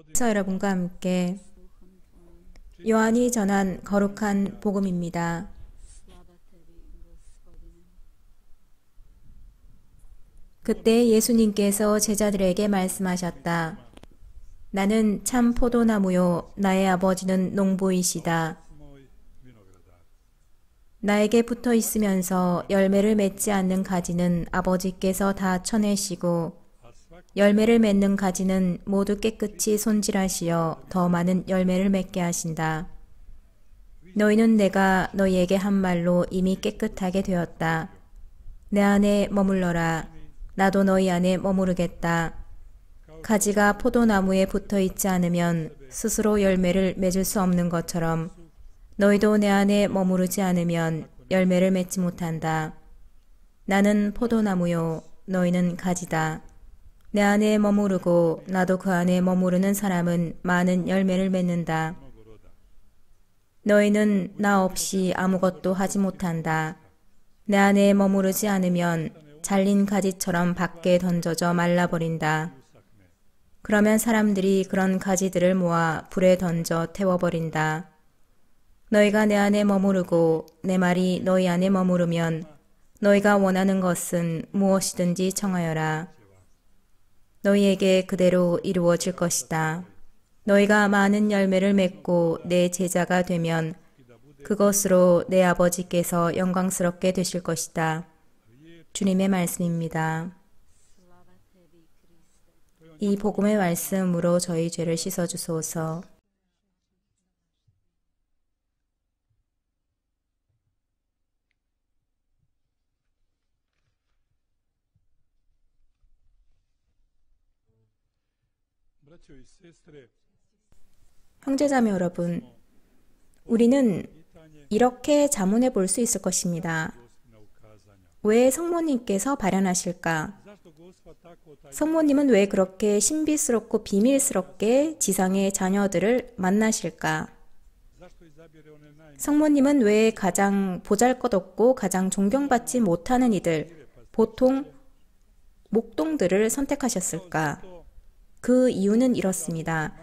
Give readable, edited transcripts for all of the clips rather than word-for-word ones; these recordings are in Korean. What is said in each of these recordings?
그래서 여러분과 함께 요한이 전한 거룩한 복음입니다. 그때 예수님께서 제자들에게 말씀하셨다. 나는 참 포도나무요 나의 아버지는 농부이시다. 나에게 붙어 있으면서 열매를 맺지 않는 가지는 아버지께서 다 쳐내시고 열매를 맺는 가지는 모두 깨끗이 손질하시어 더 많은 열매를 맺게 하신다. 너희는 내가 너희에게 한 말로 이미 깨끗하게 되었다. 내 안에 머물러라. 나도 너희 안에 머무르겠다. 가지가 포도나무에 붙어 있지 않으면 스스로 열매를 맺을 수 없는 것처럼 너희도 내 안에 머무르지 않으면 열매를 맺지 못한다. 나는 포도나무요, 너희는 가지다. 내 안에 머무르고 나도 그 안에 머무르는 사람은 많은 열매를 맺는다. 너희는 나 없이 아무것도 하지 못한다. 내 안에 머무르지 않으면 잘린 가지처럼 밖에 던져져 말라버린다. 그러면 사람들이 그런 가지들을 모아 불에 던져 태워버린다. 너희가 내 안에 머무르고 내 말이 너희 안에 머무르면 너희가 원하는 것은 무엇이든지 청하여라. 너희에게 그대로 이루어질 것이다. 너희가 많은 열매를 맺고 내 제자가 되면 그것으로 내 아버지께서 영광스럽게 되실 것이다. 주님의 말씀입니다. 이 복음의 말씀으로 저희 죄를 씻어주소서. 형제자매 여러분, 우리는 이렇게 자문해 볼 수 있을 것입니다. 왜 성모님께서 발현하실까? 성모님은 왜 그렇게 신비스럽고 비밀스럽게 지상의 자녀들을 만나실까? 성모님은 왜 가장 보잘것없고 가장 존경받지 못하는 이들, 보통 목동들을 선택하셨을까? 그 이유는 이렇습니다.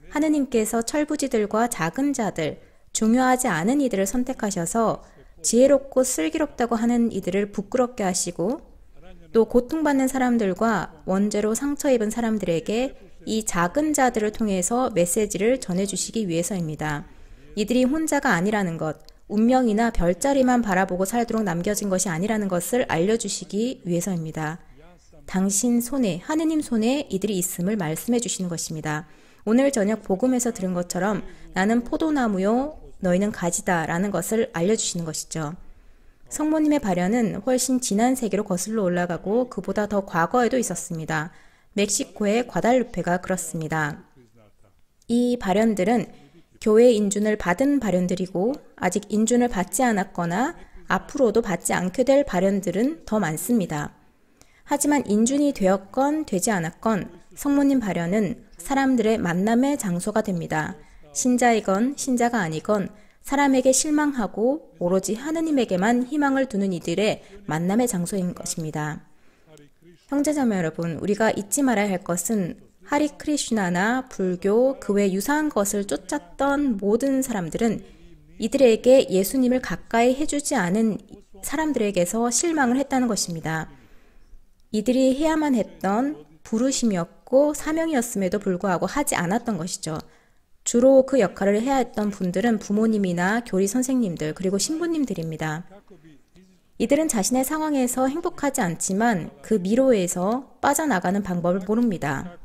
하느님께서 철부지들과 작은 자들, 중요하지 않은 이들을 선택하셔서 지혜롭고 슬기롭다고 하는 이들을 부끄럽게 하시고 또 고통받는 사람들과 원죄로 상처 입은 사람들에게 이 작은 자들을 통해서 메시지를 전해주시기 위해서입니다. 이들이 혼자가 아니라는 것, 운명이나 별자리만 바라보고 살도록 남겨진 것이 아니라는 것을 알려주시기 위해서입니다. 당신 손에, 하느님 손에 이들이 있음을 말씀해 주시는 것입니다. 오늘 저녁 복음에서 들은 것처럼 나는 포도나무요, 너희는 가지다 라는 것을 알려주시는 것이죠. 성모님의 발현은 훨씬 지난 세기로 거슬러 올라가고 그보다 더 과거에도 있었습니다. 멕시코의 과달루페가 그렇습니다. 이 발현들은 교회 인준을 받은 발현들이고 아직 인준을 받지 않았거나 앞으로도 받지 않게 될 발현들은 더 많습니다. 하지만 인준이 되었건 되지 않았건 성모님 발현은 사람들의 만남의 장소가 됩니다. 신자이건 신자가 아니건 사람에게 실망하고 오로지 하느님에게만 희망을 두는 이들의 만남의 장소인 것입니다. 형제자매 여러분, 우리가 잊지 말아야 할 것은 하리 크리슈나나 불교, 그 외 유사한 것을 쫓았던 모든 사람들은 이들에게 예수님을 가까이 해주지 않은 사람들에게서 실망을 했다는 것입니다. 이들이 해야만 했던 부르심이었고 사명이었음에도 불구하고 하지 않았던 것이죠. 주로 그 역할을 해야 했던 분들은 부모님이나 교리 선생님들 그리고 신부님들입니다. 이들은 자신의 상황에서 행복하지 않지만 그 미로에서 빠져나가는 방법을 모릅니다.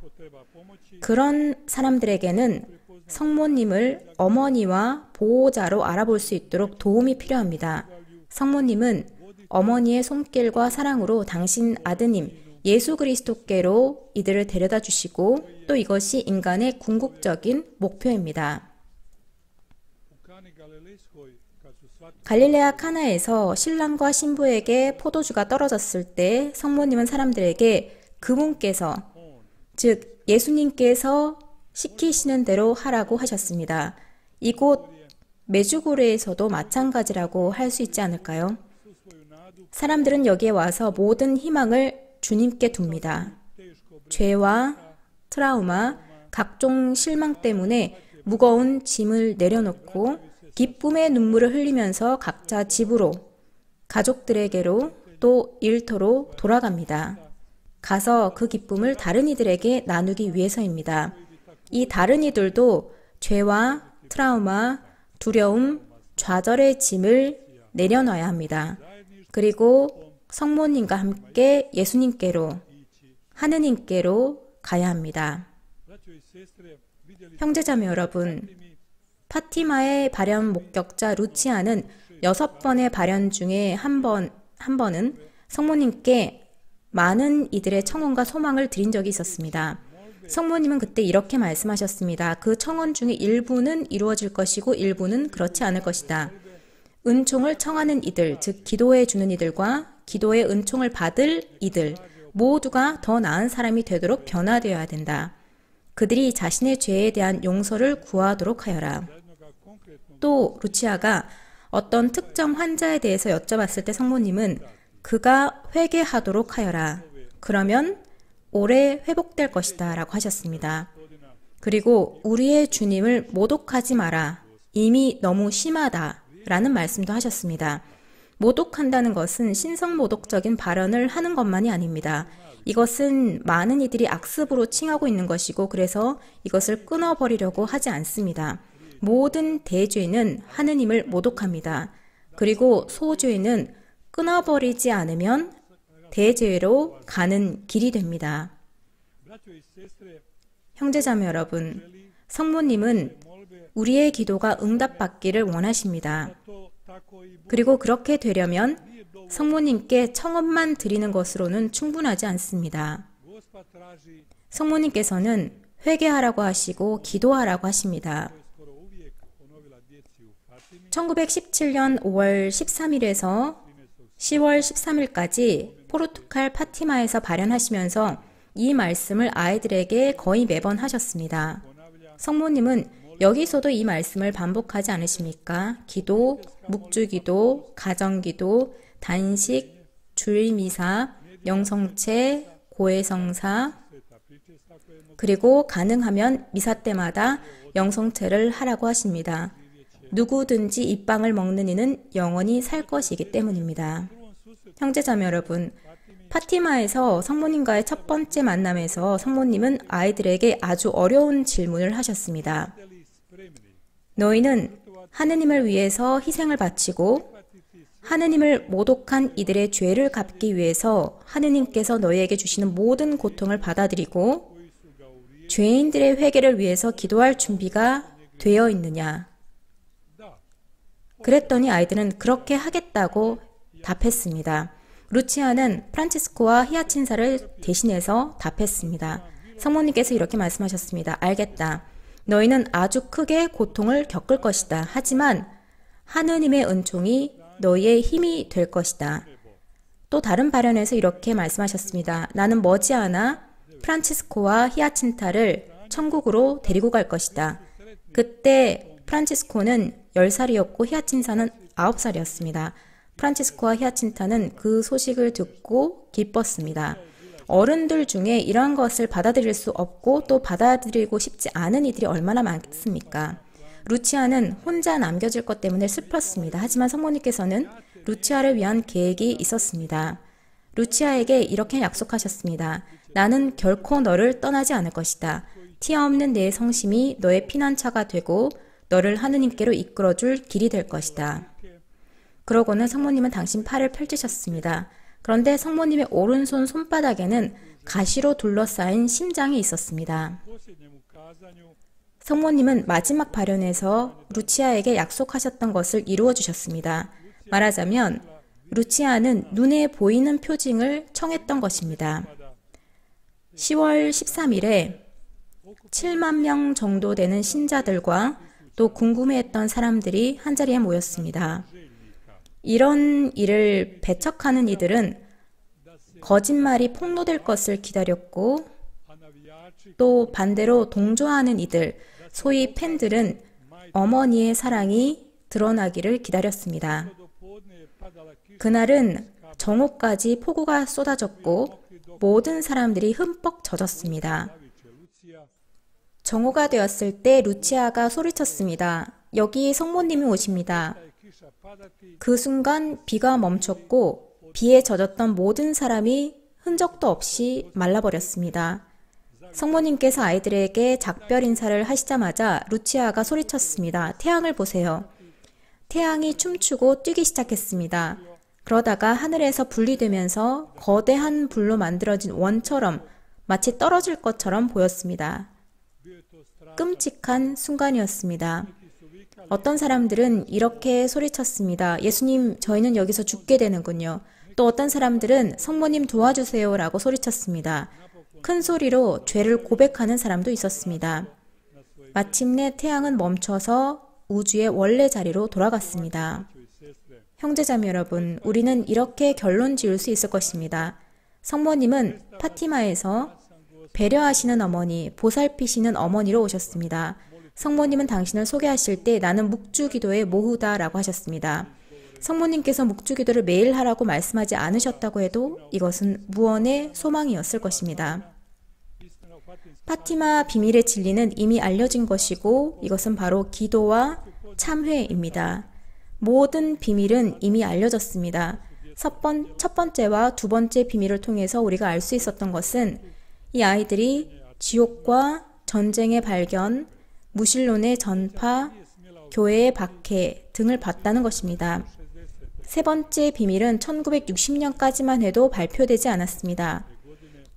그런 사람들에게는 성모님을 어머니와 보호자로 알아볼 수 있도록 도움이 필요합니다. 성모님은 어머니의 손길과 사랑으로 당신 아드님 예수 그리스도께로 이들을 데려다 주시고 또 이것이 인간의 궁극적인 목표입니다. 갈릴레아 카나에서 신랑과 신부에게 포도주가 떨어졌을 때 성모님은 사람들에게 그분께서, 즉 예수님께서 시키시는 대로 하라고 하셨습니다. 이곳 메주고르에서도 마찬가지라고 할 수 있지 않을까요? 사람들은 여기에 와서 모든 희망을 주님께 둡니다. 죄와 트라우마, 각종 실망 때문에 무거운 짐을 내려놓고 기쁨의 눈물을 흘리면서 각자 집으로, 가족들에게로 또 일터로 돌아갑니다. 가서 그 기쁨을 다른 이들에게 나누기 위해서입니다. 이 다른 이들도 죄와 트라우마, 두려움, 좌절의 짐을 내려놔야 합니다. 그리고 성모님과 함께 예수님께로, 하느님께로 가야 합니다. 형제자매 여러분, 파티마의 발현 목격자 루치아는 6번의 발현 중에 한 번은 성모님께 많은 이들의 청원과 소망을 드린 적이 있었습니다. 성모님은 그때 이렇게 말씀하셨습니다. 그 청원 중에 일부는 이루어질 것이고 일부는 그렇지 않을 것이다. 은총을 청하는 이들, 즉 기도해 주는 이들과 기도의 은총을 받을 이들 모두가 더 나은 사람이 되도록 변화되어야 된다. 그들이 자신의 죄에 대한 용서를 구하도록 하여라. 또 루치아가 어떤 특정 환자에 대해서 여쭤봤을 때 성모님은 그가 회개하도록 하여라. 그러면 오래 회복될 것이다 라고 하셨습니다. 그리고 우리의 주님을 모독하지 마라. 이미 너무 심하다 라는 말씀도 하셨습니다. 모독한다는 것은 신성모독적인 발언을 하는 것만이 아닙니다. 이것은 많은 이들이 악습으로 칭하고 있는 것이고 그래서 이것을 끊어버리려고 하지 않습니다. 모든 대죄는 하느님을 모독합니다. 그리고 소죄는 끊어버리지 않으면 대죄로 가는 길이 됩니다. 형제자매 여러분, 성모님은 우리의 기도가 응답받기를 원하십니다. 그리고 그렇게 되려면 성모님께 청원만 드리는 것으로는 충분하지 않습니다. 성모님께서는 회개하라고 하시고 기도하라고 하십니다. 1917년 5월 13일에서 10월 13일까지 포르투갈 파티마에서 발현하시면서 이 말씀을 아이들에게 거의 매번 하셨습니다. 성모님은 여기서도 이 말씀을 반복하지 않으십니까? 기도, 묵주기도, 가정기도, 단식, 주일미사, 영성체, 고해성사, 그리고 가능하면 미사 때마다 영성체를 하라고 하십니다. 누구든지 이 빵을 먹는 이는 영원히 살 것이기 때문입니다. 형제자매 여러분, 파티마에서 성모님과의 첫 번째 만남에서 성모님은 아이들에게 아주 어려운 질문을 하셨습니다. 너희는 하느님을 위해서 희생을 바치고 하느님을 모독한 이들의 죄를 갚기 위해서 하느님께서 너희에게 주시는 모든 고통을 받아들이고 죄인들의 회개를 위해서 기도할 준비가 되어 있느냐? 그랬더니 아이들은 그렇게 하겠다고 답했습니다. 루치아는 프란치스코와 히아친사를 대신해서 답했습니다. 성모님께서 이렇게 말씀하셨습니다. 알겠다. 너희는 아주 크게 고통을 겪을 것이다. 하지만 하느님의 은총이 너희의 힘이 될 것이다. 또 다른 발언에서 이렇게 말씀하셨습니다. 나는 머지않아 프란치스코와 히아친타를 천국으로 데리고 갈 것이다. 그때 프란치스코는 10살이었고 히아친타는 9살이었습니다. 프란치스코와 히아친타는 그 소식을 듣고 기뻤습니다. 어른들 중에 이러한 것을 받아들일 수 없고 또 받아들이고 싶지 않은 이들이 얼마나 많습니까? 루치아는 혼자 남겨질 것 때문에 슬펐습니다. 하지만 성모님께서는 루치아를 위한 계획이 있었습니다. 루치아에게 이렇게 약속하셨습니다. 나는 결코 너를 떠나지 않을 것이다. 티 없는 내 성심이 너의 피난처가 되고 너를 하느님께로 이끌어줄 길이 될 것이다. 그러고는 성모님은 당신 팔을 펼치셨습니다. 그런데 성모님의 오른손 손바닥에는 가시로 둘러싸인 심장이 있었습니다. 성모님은 마지막 발언에서 루치아에게 약속하셨던 것을 이루어 주셨습니다. 말하자면 루치아는 눈에 보이는 표징을 청했던 것입니다. 10월 13일에 7만 명 정도 되는 신자들과 또 궁금해했던 사람들이 한자리에 모였습니다. 이런 일을 배척하는 이들은 거짓말이 폭로될 것을 기다렸고 또 반대로 동조하는 이들, 소위 팬들은 어머니의 사랑이 드러나기를 기다렸습니다. 그날은 정오까지 폭우가 쏟아졌고 모든 사람들이 흠뻑 젖었습니다. 정오가 되었을 때 루치아가 소리쳤습니다. 여기 성모님이 오십니다. 그 순간 비가 멈췄고 비에 젖었던 모든 사람이 흔적도 없이 말라버렸습니다. 성모님께서 아이들에게 작별 인사를 하시자마자 루치아가 소리쳤습니다. 태양을 보세요. 태양이 춤추고 뛰기 시작했습니다. 그러다가 하늘에서 불이 되면서 거대한 불로 만들어진 원처럼 마치 떨어질 것처럼 보였습니다. 끔찍한 순간이었습니다. 어떤 사람들은 이렇게 소리쳤습니다. 예수님, 저희는 여기서 죽게 되는군요. 또 어떤 사람들은 성모님 도와주세요 라고 소리쳤습니다. 큰 소리로 죄를 고백하는 사람도 있었습니다. 마침내 태양은 멈춰서 우주의 원래 자리로 돌아갔습니다. 형제자매 여러분, 우리는 이렇게 결론 지을 수 있을 것입니다. 성모님은 파티마에서 배려하시는 어머니, 보살피시는 어머니로 오셨습니다. 성모님은 당신을 소개하실 때 나는 묵주기도의 모후다 라고 하셨습니다. 성모님께서 묵주기도를 매일 하라고 말씀하지 않으셨다고 해도 이것은 무언의 소망이었을 것입니다. 파티마 비밀의 진리는 이미 알려진 것이고 이것은 바로 기도와 참회입니다. 모든 비밀은 이미 알려졌습니다. 첫 번째와 두 번째 비밀을 통해서 우리가 알 수 있었던 것은 이 아이들이 지옥과 전쟁의 발견, 무신론의 전파, 교회의 박해 등을 봤다는 것입니다. 세 번째 비밀은 1960년까지만 해도 발표되지 않았습니다.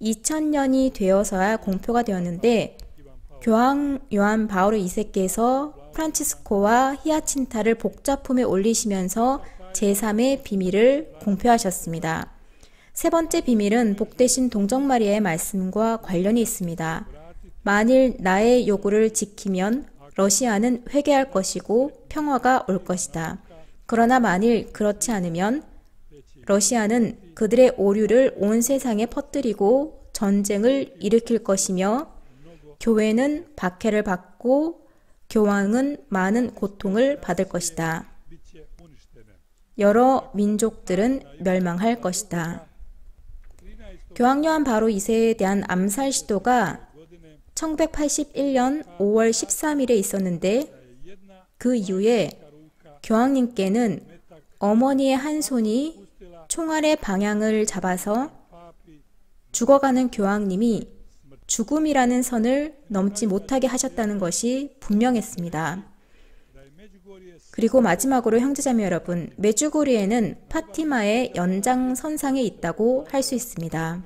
2000년이 되어서야 공표가 되었는데 교황 요한 바오로 2세께서 프란치스코와 히아친타를 복자품에 올리시면서 제3의 비밀을 공표하셨습니다. 세 번째 비밀은 복되신 동정마리아의 말씀과 관련이 있습니다. 만일 나의 요구를 지키면 러시아는 회개할 것이고 평화가 올 것이다. 그러나 만일 그렇지 않으면 러시아는 그들의 오류를 온 세상에 퍼뜨리고 전쟁을 일으킬 것이며 교회는 박해를 받고 교황은 많은 고통을 받을 것이다. 여러 민족들은 멸망할 것이다. 교황 요한 바로 2세에 대한 암살 시도가 1981년 5월 13일에 있었는데 그 이후에 교황님께는 어머니의 한 손이 총알의 방향을 잡아서 죽어가는 교황님이 죽음이라는 선을 넘지 못하게 하셨다는 것이 분명했습니다. 그리고 마지막으로 형제자매 여러분, 메주고리에는 파티마의 연장선상에 있다고 할 수 있습니다.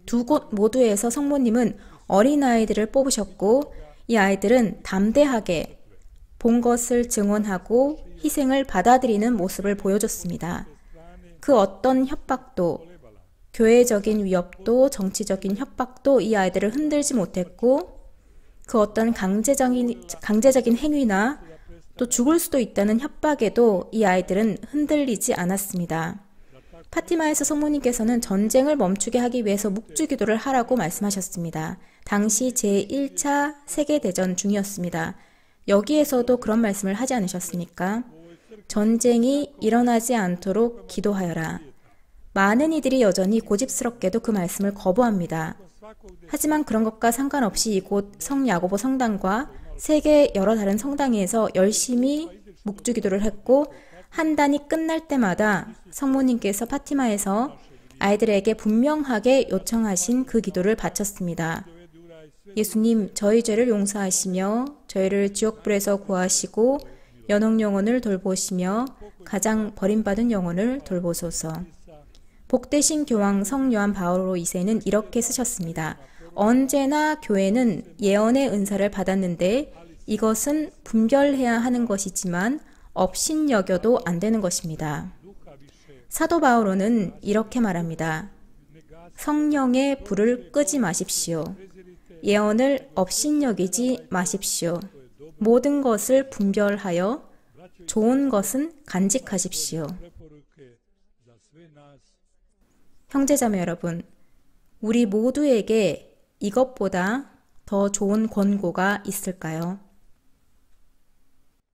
두 곳 모두에서 성모님은 어린아이들을 뽑으셨고 이 아이들은 담대하게 본 것을 증언하고 희생을 받아들이는 모습을 보여줬습니다. 그 어떤 협박도, 교회적인 위협도, 정치적인 협박도 이 아이들을 흔들지 못했고 그 어떤 강제적인 행위나 또 죽을 수도 있다는 협박에도 이 아이들은 흔들리지 않았습니다. 파티마에서 성모님께서는 전쟁을 멈추게 하기 위해서 묵주기도를 하라고 말씀하셨습니다. 당시 제1차 세계대전 중이었습니다. 여기에서도 그런 말씀을 하지 않으셨습니까? 전쟁이 일어나지 않도록 기도하여라. 많은 이들이 여전히 고집스럽게도 그 말씀을 거부합니다. 하지만 그런 것과 상관없이 이곳 성야고보 성당과 세계 여러 다른 성당에서 열심히 묵주기도를 했고 한 단이 끝날 때마다 성모님께서 파티마에서 아이들에게 분명하게 요청하신 그 기도를 바쳤습니다. 예수님, 저희 죄를 용서하시며 저희를 지옥불에서 구하시고 연옥 영혼을 돌보시며 가장 버림받은 영혼을 돌보소서. 복되신 교황 성 요한 바오로 2세는 이렇게 쓰셨습니다. 언제나 교회는 예언의 은사를 받았는데 이것은 분별해야 하는 것이지만 업신여겨도 안 되는 것입니다. 사도 바오로는 이렇게 말합니다. 성령의 불을 끄지 마십시오. 예언을 업신여기지 마십시오. 모든 것을 분별하여 좋은 것은 간직하십시오. 형제자매 여러분, 우리 모두에게 이것보다 더 좋은 권고가 있을까요?